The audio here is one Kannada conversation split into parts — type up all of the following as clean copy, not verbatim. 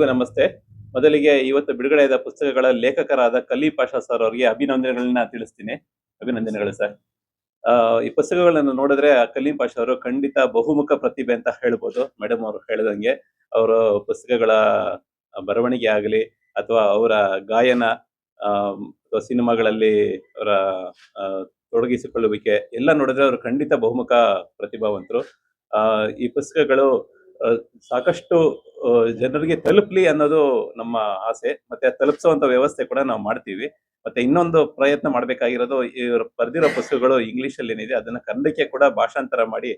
ಎಲ್ರಿಗೂ ನಮಸ್ತೆ. ಮೊದಲಿಗೆ ಇವತ್ತು ಬಿಡುಗಡೆಯಾದ ಪುಸ್ತಕಗಳ ಲೇಖಕರಾದ ಕಲಿ ಪಾಷಾ ಸರ್ ಅವರಿಗೆ ಅಭಿನಂದನೆಗಳನ್ನ ತಿಳಿಸ್ತೀನಿ. ಅಭಿನಂದನೆಗಳು ಸರ್. ಈ ಪುಸ್ತಕಗಳನ್ನು ನೋಡಿದ್ರೆ ಕಲೀಂ ಪಾಷಾ ಅವರು ಖಂಡಿತ ಬಹುಮುಖ ಪ್ರತಿಭೆ ಅಂತ ಹೇಳ್ಬೋದು. ಮೇಡಮ್ ಅವರು ಹೇಳಿದಂಗೆ ಅವರ ಪುಸ್ತಕಗಳ ಬರವಣಿಗೆ ಆಗಲಿ ಅಥವಾ ಅವರ ಗಾಯನ ಅಥವಾ ಸಿನಿಮಾಗಳಲ್ಲಿ ಅವರ ತೊಡಗಿಸಿಕೊಳ್ಳುವಿಕೆ ಎಲ್ಲ ನೋಡಿದ್ರೆ ಅವರು ಖಂಡಿತ ಬಹುಮುಖ ಪ್ರತಿಭಾವಂತರು. ಈ ಪುಸ್ತಕಗಳು ಸಾಕಷ್ಟು ಜನರಿಗೆ ತಲುಪಲಿ ಅನ್ನೋದು ನಮ್ಮ ಆಸೆ. ಮತ್ತೆ ತಲುಪಿಸುವಂತ ವ್ಯವಸ್ಥೆ ಕೂಡ ನಾವು ಮಾಡ್ತೀವಿ. ಮತ್ತೆ ಇನ್ನೊಂದು ಪ್ರಯತ್ನ ಮಾಡ್ಬೇಕಾಗಿರೋದು, ಇವರು ಬರೆದಿರೋ ಪುಸ್ತಕಗಳು ಇಂಗ್ಲಿಷ್ ಅಲ್ಲಿ ಏನಿದೆ ಅದನ್ನ ಕನ್ನಡಕ್ಕೆ ಕೂಡ ಭಾಷಾಂತರ ಮಾಡಿ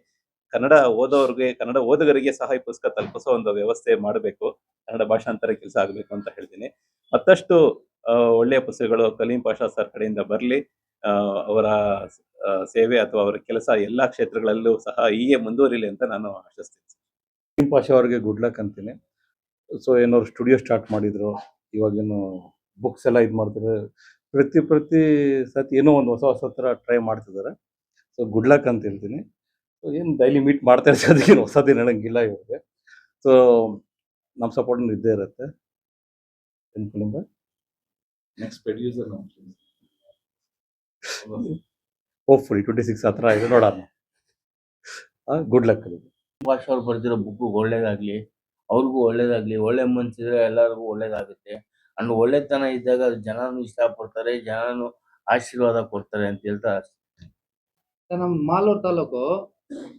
ಕನ್ನಡ ಓದೋರ್ಗೆ, ಕನ್ನಡ ಓದುಗರಿಗೆ ಸಹ ಈ ಪುಸ್ತಕ ತಲುಪಿಸೋ ಒಂದು ವ್ಯವಸ್ಥೆ ಮಾಡಬೇಕು. ಕನ್ನಡ ಭಾಷಾಂತರ ಕೆಲಸ ಆಗಬೇಕು ಅಂತ ಹೇಳ್ತೀನಿ. ಮತ್ತಷ್ಟು ಒಳ್ಳೆಯ ಪುಸ್ತಕಗಳು ಕಲೀಂ ಪಾಷಾ ಸರ್ ಕಡೆಯಿಂದ ಬರಲಿ. ಅವರ ಸೇವೆ ಅಥವಾ ಅವರ ಕೆಲಸ ಎಲ್ಲಾ ಕ್ಷೇತ್ರಗಳಲ್ಲೂ ಸಹ ಹೀಗೆ ಮುಂದುವರಿಲಿ ಅಂತ ನಾನು ಆಶಿಸ್ತೀನಿ. ಕಲೀಂ ಪಾಷಾ ಅವರಿಗೆ ಗುಡ್ ಲಕ್ ಅಂತೀನಿ. ಸೊ ಏನೋ ಸ್ಟುಡಿಯೋ ಸ್ಟಾರ್ಟ್ ಮಾಡಿದ್ರು, ಇವಾಗೇನು ಬುಕ್ಸ್ ಎಲ್ಲ ಇದು ಮಾಡ್ತಾರೆ, ಪ್ರತಿ ಸತಿ ಏನೋ ಒಂದು ಹೊಸ ಥರ ಟ್ರೈ ಮಾಡ್ತಿದ್ದಾರೆ. ಸೊ ಗುಡ್ ಲಕ್ ಅಂತ ಹೇಳ್ತೀನಿ. ಸೊ ಏನು ಡೈಲಿ ಮೀಟ್ ಮಾಡ್ತಾ ಇರ್ತಾರೆ, ಏನು ಹೊಸದೇನು ಹೇಳಂಗಿಲ್ಲ ಇವ್ರಿಗೆ. ಸೊ ನಮ್ಮ ಸಪೋರ್ಟ್ ಇದ್ದೇ ಇರುತ್ತೆ. ನೆಕ್ಸ್ಟ್ ಪ್ರೊಡ್ಯೂಸರ್ ಹೋಪ್ಫುಲಿ 26 ಹತ್ರ ಇದೆ, ನೋಡೋಣ. Good luck. ಪಾಷಾ ಅವ್ರು ಬರೆದಿರೋ ಬುಕ್ ಒಳ್ಳೇದಾಗ್ಲಿ, ಅವ್ರಿಗೂ ಒಳ್ಳೇದಾಗ್ಲಿ. ಒಳ್ಳೆ ಮನ್ಸಿದ್ರೆ ಎಲ್ಲರಿಗೂ ಒಳ್ಳೇದಾಗುತ್ತೆ. ಅಂಡ್ ಒಳ್ಳೆತನ ಇದ್ದಾಗ ಜನನು ಇಷ್ಟಪಡ್ತಾರೆ, ಜನನು ಆಶೀರ್ವಾದ ಕೊಡ್ತಾರೆ ಅಂತ ಹೇಳ್ತಾ ನಮ್ಮ ಮಾಲೂರು ತಾಲೂಕು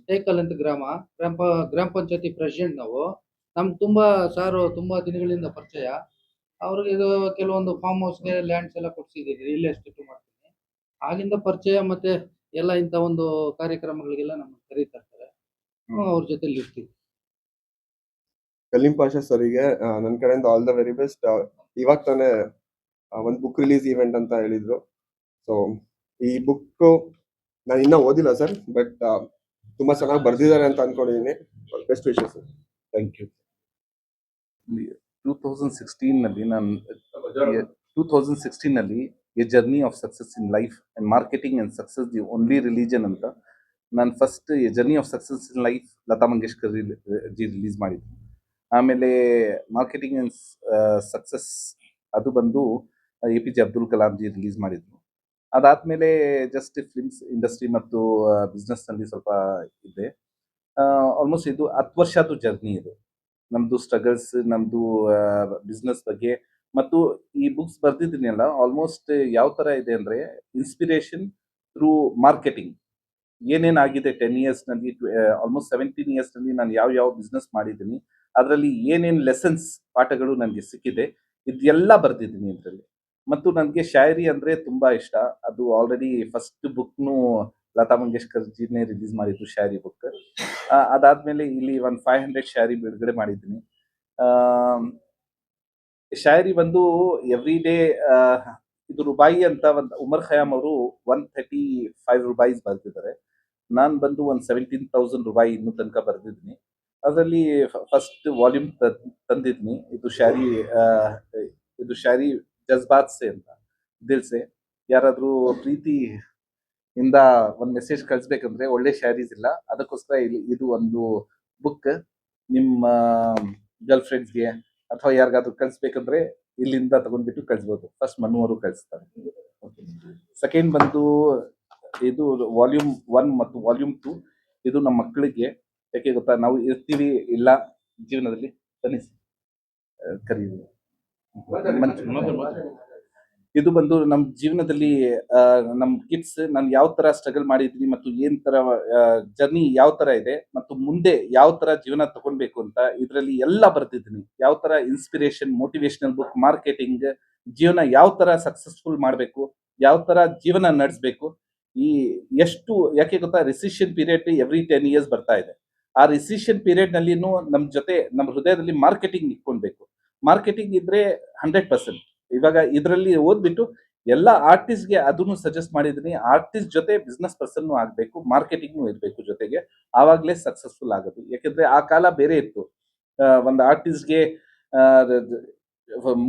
ಟೇಕಲ್ ಅಂತ ಗ್ರಾಮ ಪಂಚಾಯತಿ ಪ್ರೆಸಿಡೆಂಟ್ ನಾವು. ನಮ್ಗೆ ತುಂಬಾ ದಿನಗಳಿಂದ ಪರಿಚಯ. ಅವ್ರಿಗೆ ಇದು ಕೆಲವೊಂದು ಫಾರ್ಮ್ ಹೌಸ್ಗೆ ಲ್ಯಾಂಡ್ಸ್ ಎಲ್ಲ ಕೊಡ್ಸಿದ್ದೀವಿ, ರಿಯಲ್ ಎಸ್ಟೇಟ್ ಮಾಡ್ತೀನಿ. ಆಗಿಂದ ಪರಿಚಯ, ಮತ್ತೆ ಎಲ್ಲ ಇಂಥ ಒಂದು ಕಾರ್ಯಕ್ರಮಗಳಿಗೆಲ್ಲ ನಮ್ಮನ್ನು ಕರೀತಾ ಇರ್ತಾರೆ. ಅವ್ರ ಜೊತೆಲಿ ಇರ್ತೀವಿ. ಕಲೀಂ ಪಾಷಾ ಸರಿಗೆ ನನ್ನ ಕಡೆಯಿಂದ ಆಲ್ ದ ವೆರಿ ಬೆಸ್ಟ್. ಇವಾಗ ತಾನೇ ಒಂದು ಬುಕ್ ರಿಲೀಸ್ ಈವೆಂಟ್ ಅಂತ ಹೇಳಿದ್ರು. ಸೊ ಈ ಬುಕ್ ನಾನು ಇನ್ನೂ ಓದಿಲ್ಲ ಸರ್, ಬಟ್ ತುಂಬಾ ಚೆನ್ನಾಗಿ ಬರ್ದಿದ್ದಾರೆ ಅಂತ ಅನ್ಕೊಂಡಿದ್ದೀನಿ. Best wishes sir. Thank you. 2016 ನಲ್ಲಿ a journey of success in life and marketing and success the only religion ಅಂತ ನಾನು first a journey of success in life Lata Mangeshkar ji release ಮಾಡಿದ್ರು. ಆಮೇಲೆ ಮಾರ್ಕೆಟಿಂಗ್ ಅಂಡ್ ಸಕ್ಸಸ್ ಅದು ಬಂದು APJ ಅಬ್ದುಲ್ ಕಲಾಂ ಜಿ ರಿಲೀಸ್ ಮಾಡಿದ್ರು. ಅದಾದ್ಮೇಲೆ ಜಸ್ಟ್ ಫಿಲ್ಮ್ಸ್ ಇಂಡಸ್ಟ್ರಿ ಮತ್ತು ಬಿಸ್ನೆಸ್ನಲ್ಲಿ ಸ್ವಲ್ಪ ಇದೆ. ಆಲ್ಮೋಸ್ಟ್ ಇದು 10 ವರ್ಷದ್ದು ಜರ್ನಿ. ಇದು ನಮ್ಮದು ಸ್ಟ್ರಗಲ್ಸ್, ನಮ್ಮದು ಬಿಸ್ನೆಸ್ ಬಗ್ಗೆ. ಮತ್ತು ಈ ಬುಕ್ಸ್ ಬರ್ದಿದ್ದೀನಲ್ಲ, ಆಲ್ಮೋಸ್ಟ್ ಯಾವ ಥರ ಇದೆ ಅಂದರೆ ಇನ್ಸ್ಪಿರೇಷನ್ ಥ್ರೂ ಮಾರ್ಕೆಟಿಂಗ್. ಏನೇನಾಗಿದೆ 10 ಇಯರ್ಸ್ನಲ್ಲಿ, ಆಲ್ಮೋಸ್ಟ್ 17 ಇಯರ್ಸ್ನಲ್ಲಿ ನಾನು ಯಾವ ಬಿಸ್ನೆಸ್ ಮಾಡಿದ್ದೀನಿ, ಅದರಲ್ಲಿ ಏನೇನು ಲೆಸನ್ಸ್, ಪಾಠಗಳು ನನಗೆ ಸಿಕ್ಕಿದೆ, ಇದೆಲ್ಲ ಬರ್ದಿದ್ದೀನಿ ಇದರಲ್ಲಿ. ಮತ್ತು ನನಗೆ ಶಾಯರಿ ಅಂದರೆ ತುಂಬ ಇಷ್ಟ. ಅದು ಆಲ್ರೆಡಿ ಫಸ್ಟ್ ಬುಕ್ನು ಲತಾ ಮಂಗೇಶ್ಕರ್ ಜಿನೇ ರಿಲೀಸ್ ಮಾಡಿದ್ರು, ಶಾಯರಿ ಬುಕ್. ಅದಾದಮೇಲೆ ಇಲ್ಲಿ ಒಂದು 500 ಶಾಯರಿ ಬಿಡುಗಡೆ ಮಾಡಿದ್ದೀನಿ. ಶಾಯರಿ ಬಂದು ಎವ್ರಿ ಡೇ ಇದು ರೂಪಾಯಿ ಅಂತ ಒಂದು ಉಮರ್ ಖಯಾಮ್ ಅವರು 135 ರೂಪಾಯಿಸ್ ಬರೆದಿದ್ದಾರೆ. ನಾನು ಬಂದು ಒಂದು 17,000 ರೂಪಾಯಿ ಇನ್ನೂ ತನಕ ಬರೆದಿದ್ದೀನಿ. ಅದರಲ್ಲಿ ಫಸ್ಟ್ ವಾಲ್ಯೂಮ್ ತಂದಿದ್ದೀನಿ. ಇದು ಶಾಯರಿ ಜಜ್ಬಾತ್ ಸೆ ಅಂತ, ದಿಲ್ ಸೆ. ಯಾರಾದರೂ ಪ್ರೀತಿಯಿಂದ ಒಂದು ಮೆಸೇಜ್ ಕಳಿಸ್ಬೇಕಂದ್ರೆ ಒಳ್ಳೆ ಶಾಯರೀಸ್ ಇಲ್ಲ, ಅದಕ್ಕೋಸ್ಕರ ಇದು ಒಂದು ಬುಕ್ ನಿಮ್ಮ ಗರ್ಲ್ ಫ್ರೆಂಡ್ಸ್ಗೆ ಅಥವಾ ಯಾರಿಗಾದ್ರೂ ಕಳಿಸ್ಬೇಕಂದ್ರೆ ಇಲ್ಲಿಂದ ತಗೊಂಡ್ಬಿಟ್ಟು ಕಳಿಸ್ಬೋದು. ಫಸ್ಟ್ ಮನು ಅವರು ಕಳಿಸ್ತಾರೆ. ಸೆಕೆಂಡ್ ಬಂದು ಇದು ವಾಲ್ಯೂಮ್ 1 ಮತ್ತು ವಾಲ್ಯೂಮ್ 2. ಇದು ನಮ್ಮ ಮಕ್ಕಳಿಗೆ. ಯಾಕೆ ಗೊತ್ತಾ, ನಾವು ಇರ್ತೀವಿ ಇಲ್ಲ ಜೀವನದಲ್ಲಿ, ಬನ್ನಿ ಕರೀದು. ಇದು ಬಂದು ನಮ್ಮ ಜೀವನದಲ್ಲಿ ನಮ್ಮ ಕಿಡ್ಸ್ ನಾನು ಯಾವ ಥರ ಸ್ಟ್ರಗಲ್ ಮಾಡಿದ್ದೀನಿ ಮತ್ತು ಏನು ಥರ ಜರ್ನಿ ಯಾವ ಥರ ಇದೆ ಮತ್ತು ಮುಂದೆ ಯಾವ ಥರ ಜೀವನ ತಗೊಳ್ಬೇಕು ಅಂತ ಇದರಲ್ಲಿ ಎಲ್ಲ ಬರ್ತಿದ್ದೀನಿ. ಯಾವ ಥರ ಇನ್ಸ್ಪಿರೇಷನ್, ಮೋಟಿವೇಶನಲ್ ಬುಕ್, ಮಾರ್ಕೆಟಿಂಗ್, ಜೀವನ ಯಾವ ಥರ ಸಕ್ಸಸ್ಫುಲ್ ಮಾಡಬೇಕು, ಯಾವ ಥರ ಜೀವನ ನಡೆಸಬೇಕು. ಎಷ್ಟು ಯಾಕೆ ಗೊತ್ತಾ, ರಿಸಿಷನ್ ಪೀರಿಯಡ್ ಎವ್ರಿ 10 ಇಯರ್ಸ್ ಬರ್ತಾ ಇದೆ. ಆ ರಿಸಿಷನ್ ಪೀರಿಯಡ್ನಲ್ಲಿನೂ ನಮ್ಮ ಜೊತೆ ನಮ್ಮ ಹೃದಯದಲ್ಲಿ ಮಾರ್ಕೆಟಿಂಗ್ ಇಟ್ಕೊಳ್ಬೇಕು. ಮಾರ್ಕೆಟಿಂಗ್ ಇದ್ರೆ 100%. ಇವಾಗ ಇದರಲ್ಲಿ ಓದ್ಬಿಟ್ಟು ಎಲ್ಲ ಆರ್ಟಿಸ್ಟ್ಗೆ ಅದನ್ನು ಸಜೆಸ್ಟ್ ಮಾಡಿದ್ದೀನಿ. ಆರ್ಟಿಸ್ಟ್ ಜೊತೆ ಬಿಸ್ನೆಸ್ ಪರ್ಸನ್ ಆಗಬೇಕು, ಮಾರ್ಕೆಟಿಂಗ್ನು ಇರಬೇಕು ಜೊತೆಗೆ, ಆವಾಗಲೇ ಸಕ್ಸಸ್ಫುಲ್ ಆಗೋದು. ಯಾಕೆಂದ್ರೆ ಆ ಕಾಲ ಬೇರೆ ಇತ್ತು. ಒಂದು ಆರ್ಟಿಸ್ಟ್ಗೆ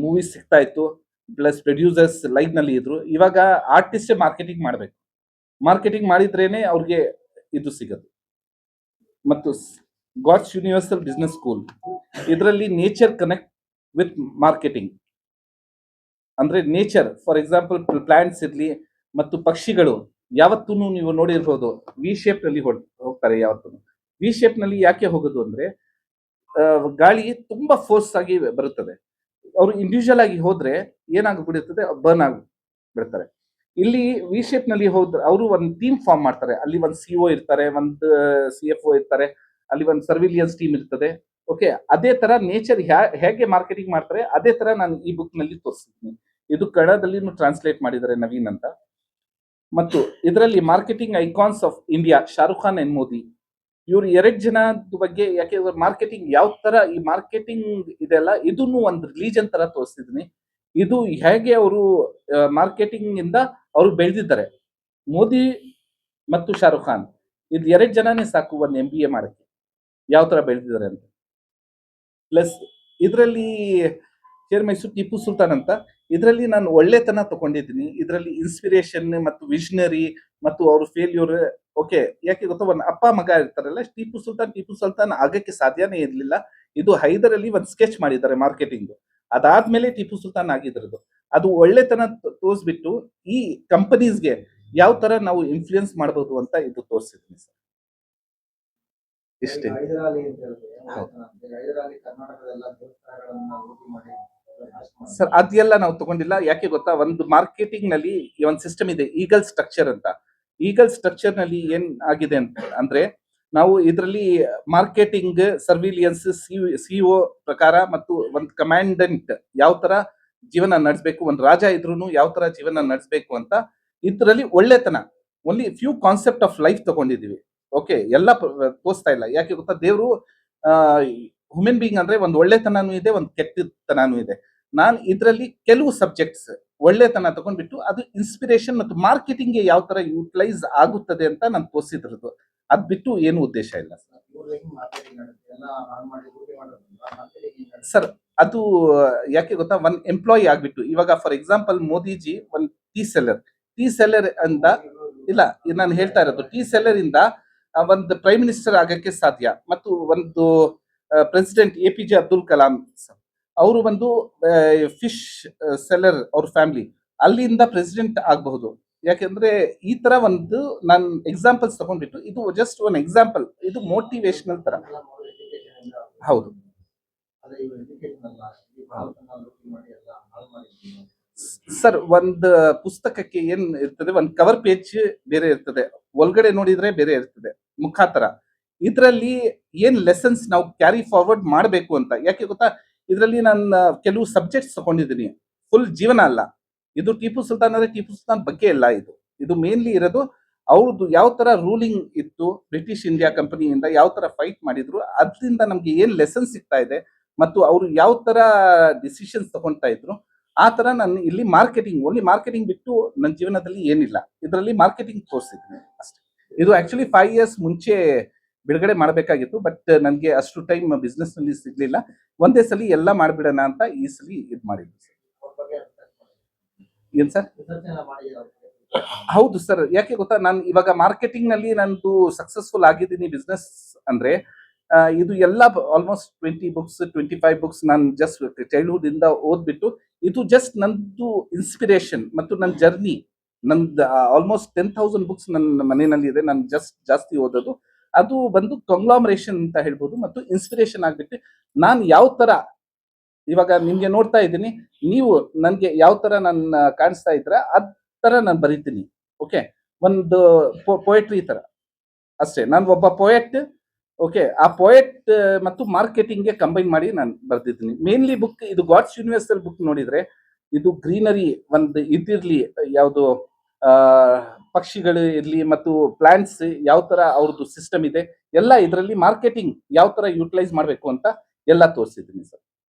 ಮೂವೀಸ್ ಸಿಗ್ತಾ ಇತ್ತು, ಪ್ಲಸ್ ಪ್ರೊಡ್ಯೂಸರ್ಸ್ ಲೈನ್ನಲ್ಲಿ ಇದ್ರು. ಇವಾಗ ಆರ್ಟಿಸ್ಟೇ ಮಾರ್ಕೆಟಿಂಗ್ ಮಾಡಬೇಕು. ಮಾರ್ಕೆಟಿಂಗ್ ಮಾಡಿದ್ರೇನೆ ಅವ್ರಿಗೆ ಇದು ಸಿಗೋದು. ಮತ್ತು ಗಾಡ್ಸ್ ಯೂನಿವರ್ಸಲ್ ಬಿಸ್ನೆಸ್ ಸ್ಕೂಲ್, ಇದರಲ್ಲಿ ನೇಚರ್ ಕನೆಕ್ಟ್ ವಿತ್ ಮಾರ್ಕೆಟಿಂಗ್. ಅಂದ್ರೆ ನೇಚರ್, ಫಾರ್ ಎಕ್ಸಾಂಪಲ್ ಪ್ಲಾಂಟ್ಸ್ ಇರ್ಲಿ ಮತ್ತು ಪಕ್ಷಿಗಳು ಯಾವತ್ತೂ ನೀವು ನೋಡಿರ್ಬೋದು ವಿ ಶೇಪ್ ನಲ್ಲಿ ಹೋಗ್ತಾರೆ. ಯಾವತ್ತೂ ವಿ ಶೇಪ್ ನಲ್ಲಿ ಯಾಕೆ ಹೋಗೋದು ಅಂದ್ರೆ ಗಾಳಿ ತುಂಬಾ ಫೋರ್ಸ್ ಆಗಿ ಬರುತ್ತದೆ. ಅವರು ಇಂಡಿವಿಜುವಲ್ ಆಗಿ ಹೋದ್ರೆ ಏನಾಗ್ಬಿಡುತ್ತದೆ, ಬರ್ನ್ ಆಗಿ ಬಿಡ್ತಾರೆ. ಇಲ್ಲಿ ವಿ ಶೇಪ್ ನಲ್ಲಿ ಹೋದ್ರೆ ಅವರು ಒಂದು ಟೀಮ್ ಫಾರ್ಮ್ ಮಾಡ್ತಾರೆ. ಅಲ್ಲಿ ಒಂದು ಸಿಒ ಇರ್ತಾರೆ, ಒಂದು CFO ಇರ್ತಾರೆ, ಅಲ್ಲಿ ಒಂದು ಸರ್ವಿಲಿಯನ್ಸ್ ಟೀಮ್ ಇರ್ತದೆ. ಓಕೆ, ಅದೇ ತರ ನೇಚರ್ ಹೇಗೆ ಮಾರ್ಕೆಟಿಂಗ್ ಮಾಡ್ತಾರೆ ಅದೇ ತರ ನಾನು ಈ ಬುಕ್ ನಲ್ಲಿ ತೋರಿಸ್ತೀನಿ. ಇದು ಕನ್ನಡದಲ್ಲಿ ಟ್ರಾನ್ಸ್ಲೇಟ್ ಮಾಡಿದ್ದಾರೆ ನವೀನ್ ಅಂತ. ಮತ್ತು ಇದರಲ್ಲಿ marketing icons of India Shahrukh Khan and Modi, ಇವ್ರು 2 ಜನದ ಬಗ್ಗೆ, ಯಾಕೆ ಮಾರ್ಕೆಟಿಂಗ್ ಯಾವ ತರ ಈ ಮಾರ್ಕೆಟಿಂಗ್ ಇದೆಲ್ಲ ಇದನ್ನು ಒಂದು ರಿಲಿಜನ್ ತರ ತೋರಿಸ್ತಿದ್ದೀನಿ. ಇದು ಹೇಗೆ ಅವರು ಮಾರ್ಕೆಟಿಂಗ್ ಇಂದ ಅವರು ಬೆಳೆದಿದ್ದಾರೆ. ಮೋದಿ ಮತ್ತು ಶಾರುಖ್ ಖಾನ್ ಇದು 2 ಜನನೇ ಸಾಕು ಒಂದು MBA ಮಾಡಕ್ಕೆ, ಯಾವ ತರ ಬೆಳೆದಿದ್ದಾರೆ ಅಂತ. ಪ್ಲಸ್ ಇದರಲ್ಲಿ ಶೇರ್ ಮೈಸೂರು ಟಿಪ್ಪು ಸುಲ್ತಾನ್ ಅಂತ, ಇದರಲ್ಲಿ ನಾನು ಒಳ್ಳೆತನ ತಗೊಂಡಿದ್ದೀನಿ. ಇದರಲ್ಲಿ ಇನ್ಸ್ಪಿರೇಷನ್ ಮತ್ತು ವಿಷನರಿ ಮತ್ತು ಅವ್ರ ಫೇಲ್ಯೂರ್. ಓಕೆ, ಯಾಕೆ ಗೊತ್ತಾ, ಒಂದು ಅಪ್ಪ ಮಗ ಇರ್ತಾರಲ್ಲ, ಟಿಪ್ಪು ಸುಲ್ತಾನ್ ಆಗಕ್ಕೆ ಸಾಧ್ಯನೇ ಇರಲಿಲ್ಲ. ಇದು ಹೈದರಲ್ಲಿ ಒಂದು ಸ್ಕೆಚ್ ಮಾಡಿದ್ದಾರೆ ಮಾರ್ಕೆಟಿಂಗ್, ಅದಾದ್ಮೇಲೆ ಟಿಪ್ಪು ಸುಲ್ತಾನ್ ಆಗಿದ್ರದ್ದು. ಅದು ಒಳ್ಳೆತನ ತೋರಿಸ್ಬಿಟ್ಟು ಈ ಕಂಪನೀಸ್ಗೆ ಯಾವ ತರ ನಾವು ಇನ್ಫ್ಲೂಯೆನ್ಸ್ ಮಾಡಬಹುದು ಅಂತ ಇದು ತೋರಿಸಿದ್ದೀನಿ ಸರ್. ಇಷ್ಟೇ. ಸರ್ ಅದೆಲ್ಲ ನಾವು ತಗೊಂಡಿಲ್ಲ. ಯಾಕೆ ಗೊತ್ತಾ, ಒಂದು ಮಾರ್ಕೆಟಿಂಗ್ ನಲ್ಲಿ ಒಂದು ಸಿಸ್ಟಮ್ ಇದೆ, ಈಗಲ್ ಸ್ಟ್ರಕ್ಚರ್ ಅಂತ. ಈಗಲ್ ಸ್ಟ್ರಕ್ಚರ್ ನಲ್ಲಿ ಏನ್ ಆಗಿದೆ ಅಂದ್ರೆ ನಾವು ಇದರಲ್ಲಿ ಮಾರ್ಕೆಟಿಂಗ್, ಸರ್ವಿಲಿಯನ್ಸ್, ಸಿಒ ಪ್ರಕಾರ ಮತ್ತು ಒಂದು ಕಮಾಂಡೆಂಟ್ ಯಾವ ತರ ಜೀವನ ನಡೆಸಬೇಕು, ಒಂದು ರಾಜ ಇದ್ರೂ ಯಾವ ತರ ಜೀವನ ನಡೆಸಬೇಕು ಅಂತ ಇದರಲ್ಲಿ ಒಳ್ಳೆತನ only few concept of life ತಗೊಂಡಿದೀವಿ. ಓಕೆ, ಎಲ್ಲ ತೋರಿಸ್ತಾ ಇಲ್ಲ. ಯಾಕೆ ಗೊತ್ತಾ, ದೇವರು ಹ್ಯೂಮನ್ ಬೀಯಿಂಗ್ ಅಂದ್ರೆ ಒಂದು ಒಳ್ಳೆತನೂ ಇದೆ, ಒಂದು ಕೆಟ್ಟತನೂ ಇದೆ. ನಾನು ಇದರಲ್ಲಿ ಕೆಲವು ಸಬ್ಜೆಕ್ಟ್ಸ್ ಒಳ್ಳೆತನ ತಗೊಂಡ್ಬಿಟ್ಟು ಅದು ಇನ್ಸ್ಪಿರೇಷನ್ ಮತ್ತು ಮಾರ್ಕೆಟಿಂಗ್ ಗೆ ಯಾವ ತರ ಯೂಟಿಲೈಸ್ ಆಗುತ್ತದೆ ಅಂತ ನಾನು ತೋರಿಸಿದ್ರದ್ದು. ಅದ್ ಬಿಟ್ಟು ಏನು ಉದ್ದೇಶ ಇಲ್ಲ ಸರ್. ಅದು ಯಾಕೆ ಗೊತ್ತಾ, ಒನ್ ಎಂಪ್ಲಾಯಿ ಆಗ್ಬಿಟ್ಟು, ಇವಾಗ ಫಾರ್ ಎಕ್ಸಾಂಪಲ್ ಮೋದಿಜಿ ಒಂದು ಟೀ ಸೆಲ್ಲರ್ ಅಂತ ಇಲ್ಲ, ನಾನು ಹೇಳ್ತಾ ಇರೋದು ಟೀ ಸೆಲ್ಲರ್ ಇಂದ ಒಂದು ಪ್ರೈಮ್ ಮಿನಿಸ್ಟರ್ ಆಗಕ್ಕೆ ಸಾಧ್ಯ. ಮತ್ತು ಒಂದು ಪ್ರೆಸಿಡೆಂಟ್ APJ ಅಬ್ದುಲ್ ಕಲಾಂ ಅವರು ಒಂದು ಫಿಶ್ ಸೆಲ್ಲರ್, ಅವ್ರ ಫ್ಯಾಮಿಲಿ ಅಲ್ಲಿಂದ ಪ್ರೆಸಿಡೆಂಟ್ ಆಗಬಹುದು. ಯಾಕೆಂದ್ರೆ ಈ ತರ ಒಂದು ನಾನು ಎಕ್ಸಾಂಪಲ್ಸ್ ತಗೊಂಡ್ಬಿಟ್ಟು, ಇದು ಜಸ್ಟ್ ಒನ್ ಎಕ್ಸಾಂಪಲ್, ಇದು ಮೋಟಿವೇಶನಲ್ ತರ. ಹೌದು ಸರ್, ಒಂದು ಪುಸ್ತಕಕ್ಕೆ ಏನ್ ಇರ್ತದೆ, ಒಂದು ಕವರ್ ಪೇಜ್ ಬೇರೆ ಇರ್ತದೆ, ಒಳಗಡೆ ನೋಡಿದ್ರೆ ಬೇರೆ ಇರ್ತದೆ, ಮುಖಾಂತರ. ಇದರಲ್ಲಿ ಏನ್ ಲೆಸನ್ಸ್ ನಾವು ಕ್ಯಾರಿ ಫಾರ್ವರ್ಡ್ ಮಾಡಬೇಕು ಅಂತ. ಯಾಕೆ ಗೊತ್ತಾ, ಇದರಲ್ಲಿ ನಾನು ಕೆಲವು ಸಬ್ಜೆಕ್ಟ್ಸ್ ತಗೊಂಡಿದ್ದೀನಿ, ಫುಲ್ ಜೀವನ ಅಲ್ಲ. ಇದು ಟಿಪ್ಪು ಸುಲ್ತಾನ್ ಅಂದ್ರೆ ಟಿಪ್ಪು ಸುಲ್ತಾನ್ ಬಗ್ಗೆ ಇಲ್ಲ, ಇದು ಮೇನ್ಲಿ ಇರೋದು ಅವ್ರದ್ದು ಯಾವ ತರ ರೂಲಿಂಗ್ ಇತ್ತು, ಬ್ರಿಟಿಷ್ ಇಂಡಿಯಾ ಕಂಪನಿಯಿಂದ ಯಾವ ತರ ಫೈಟ್ ಮಾಡಿದ್ರು, ಅದರಿಂದ ನಮ್ಗೆ ಏನ್ ಲೆಸನ್ ಸಿಗ್ತಾ ಇದೆ ಮತ್ತು ಅವರು ಯಾವ ತರ ಡಿಸಿಷನ್ಸ್ ತಗೊಳ್ತಾ ಇದ್ರು. ಆ ತರ ನಾನು ಇಲ್ಲಿ ಓನ್ಲಿ ಮಾರ್ಕೆಟಿಂಗ್ ಬಿಟ್ಟು ನನ್ನ ಜೀವನದಲ್ಲಿ ಏನಿಲ್ಲ, ಇದರಲ್ಲಿ ಮಾರ್ಕೆಟಿಂಗ್ ತೋರಿಸಿದ್ದೀನಿ ಅಷ್ಟೇ. ಇದು ಆಕ್ಚುಲಿ 5 years ಮುಂಚೆ ಬಿಡುಗಡೆ ಮಾಡಬೇಕಾಗಿತ್ತು, ಬಟ್ ನನಗೆ ಅಷ್ಟು ಟೈಮ್ ಬಿಸ್ನೆಸ್ ನಲ್ಲಿ ಸಿಗ್ಲಿಲ್ಲ. ಒಂದೇ ಸಲ ಎಲ್ಲ ಮಾಡ್ಬಿಡೋಣ ಅಂತ ಈ ಸಲ ಇದು ಮಾಡಿದ್ವಿ ಸರ್. ಏನ್ ಸರ್? ಹೌದು ಸರ್. ಯಾಕೆ ಗೊತ್ತಾ, ನಾನು ಇವಾಗ ಮಾರ್ಕೆಟಿಂಗ್ ನಲ್ಲಿ ನಂದು ಸಕ್ಸಸ್ಫುಲ್ ಆಗಿದ್ದೀನಿ ಬಿಸ್ನೆಸ್ ಅಂದ್ರೆ, ಇದು ಎಲ್ಲ ಆಲ್ಮೋಸ್ಟ್ 20 books 25 books ನಾನು ಜಸ್ಟ್ ಚೈಲ್ಡ್ಹುಡ್ ಇಂದ ಓದ್ಬಿಟ್ಟು, ಇದು ಜಸ್ಟ್ ನಂದು ಇನ್ಸ್ಪಿರೇಷನ್ ಮತ್ತು ನನ್ನ ಜರ್ನಿ. ನಂದು ಆಲ್ಮೋಸ್ಟ್ 10,000 books ನನ್ನ ಮನೆಯಲ್ಲಿ ಇದೆ, ನಾನು ಜಾಸ್ತಿ ಓದೋದು. ಅದು ಬಂದು ಕಂಗ್ಲಾಮರೇಷನ್ ಅಂತ ಹೇಳ್ಬೋದು, ಮತ್ತು ಇನ್ಸ್ಪಿರೇಷನ್ ಆಗ್ಬಿಟ್ಟು ನಾನು ಯಾವ ತರ ಇವಾಗ ನಿಮ್ಗೆ ನೋಡ್ತಾ ಇದ್ದೀನಿ, ನೀವು ನನ್ಗೆ ಯಾವ ತರ ನನ್ನ ಕಾಣಿಸ್ತಾ ಇದ್ರ ಅದ್ ತರ ನಾನು ಬರೀತೀನಿ. ಓಕೆ, ಒಂದು ಪೊಯೆಟ್ರಿ ತರ ಅಷ್ಟೇ. ನಾನು ಒಬ್ಬ ಪೊಯೆಟ್. ಓಕೆ, ಆ ಪೊಯೆಟ್ ಮತ್ತು ಮಾರ್ಕೆಟಿಂಗ್ ಗೆ ಕಂಬೈನ್ ಮಾಡಿ ನಾನು ಬರ್ದಿದ್ದೀನಿ. ಮೇನ್ಲಿ ಬುಕ್ ಇದು ಗಾಡ್ಸ್ ಯೂನಿವರ್ಸಲ್ ಬುಕ್ ನೋಡಿದ್ರೆ, ಇದು ಗ್ರೀನರಿ ಒಂದು ಇದಿರ್ಲಿ, ಯಾವುದು ಪಕ್ಷಿಗಳು ಇರ್ಲಿ ಮತ್ತು ಪ್ಲಾಂಟ್ಸ್ ಯಾವ ತರ ಅವ್ರದ್ದು ಸಿಸ್ಟಮ್ ಇದೆ, ಎಲ್ಲ ಇದರಲ್ಲಿ ಮಾರ್ಕೆಟಿಂಗ್ ಯಾವ ತರ ಯೂಟಿಲೈಸ್ ಮಾಡಬೇಕು ಅಂತ ಎಲ್ಲ ತೋರಿಸಿದ್ದೀನಿ ಸರ್.